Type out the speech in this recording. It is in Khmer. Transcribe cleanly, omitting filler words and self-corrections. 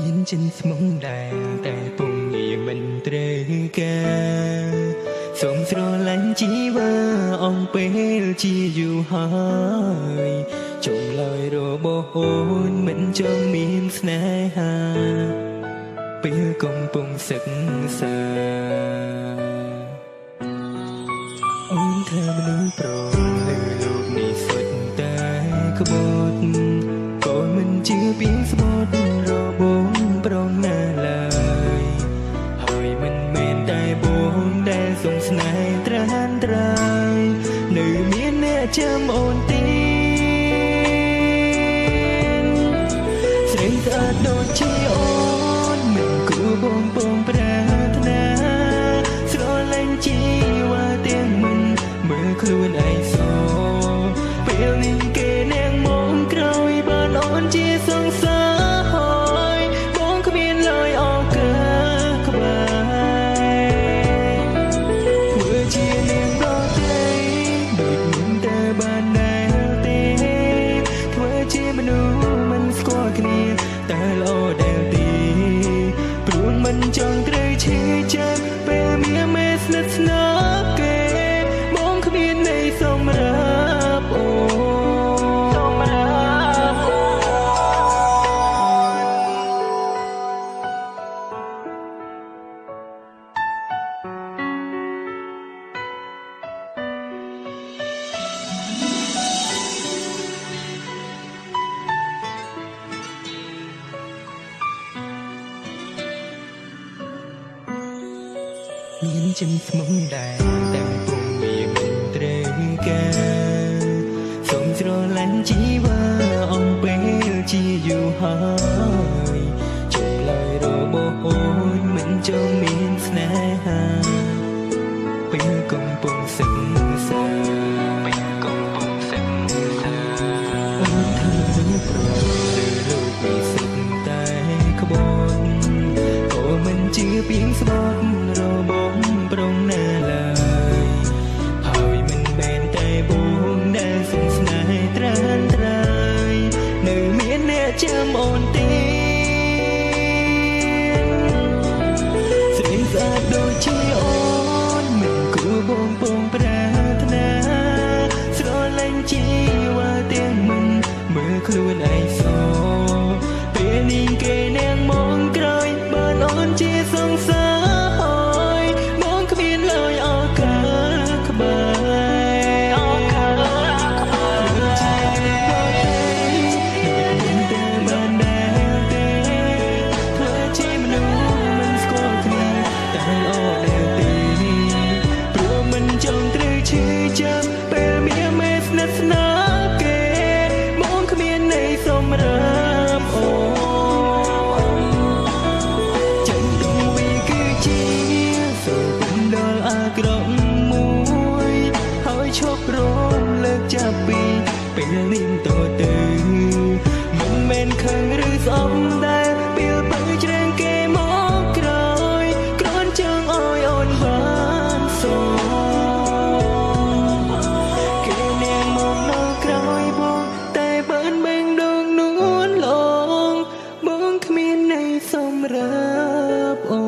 មានចិនស្មុំដែរតែពុំងាមិនត្រូវការសូមស្រឡាញ់ជីវាអំពេលជាយូរហើយចុងឡើយរបស់អូនមិនចង់មានស្នេហាពេលកំពុងសិក្សាអូនថាមនុស្សប្រលើលោកនេះសុទ្ធតែក្បត់ក៏មិនជឿពីស្បត់របស់ប្រងណាឡើយហើយមិនមែនតែបងដែលសងស្នេហ៍ត្រានត្រើយនៅមានអ្នកចាំអូនទីស្រីស្អាតដូចជាអូនមិនគួរបងពងប្រាថ្នាស្រឡាញ់ជីវ៉ាទាំងមិនមើលខ្លួនឯងសោពេលនេះគេនាងមកក្រោយបានអូនជាសង្សារហើយបងគ្មានឡើយអរកាក្បែរធ្វើជានាងដ៏ទេដូចមិនតែបានដែលទេធ្វើជាមនុស្សមិនស្គាល់គ្នាតែល្អដែលទីព្រោះមិនចង់ត្រូវឈឺចាប់ពេលមានមេស្និទ្ធស្នាលគេបងគ្មានន័យសម្រាប់អូមានចិនស្មុំដែរតែពុំមានមិនត្រូវការសូមស្រឡាញ់ជីវ៉ាអំពេលជាយូរហើយចុងឡើយរបស់អូនមិនចង់មានស្នេហាពេលកំពុងសិក្សាអូនធ្វើប្រលើលោកនេះសិតតែក្បត់ក៏មិនជឿពីស្បត់របស់ប្រងណាឡើយហើយមិនមែនតែបងដែលសងស្នេហ៍ត្រានត្រើយនៅមានអ្នកចាំអូនទីស្រីស្អាតដូចជាអូនមិនគួរបងពងប្រាថ្នាស្រឡាញ់ជីវ៉ាទាំងមិនមើលខ្លួនឯងសោពេលនេះគេនាងមកក្រោយបានអូនជាសង្សារហើយបងគ្មានឡើយអរកាក្បែរអរកាក្បែរជាមិនតែបានដែលទេធ្វើជាមនុស្សមិនស្គាល់គ្នាតែល្អដែលទីព្រោះមិនចង់ត្រូវឈឺចាប់ពេលមានមេស្និទ្ធស្នាលគេបងគ្មានន័យសម្រាប់អូក្រក់មួយហើយឈប់រំលើកចាប់ពីពេលនេះតទៅមិនមែនខឹងឬស្អប់ដែលពេលបើច្រាំងគេមកក្រោយគ្រាន់ចង់ឲ្យអូនបានសូគេនាងមកដល់ក្រោយបងតែបានបែងដងនួនលងបងគ្មានន័យសម្រាប់អូ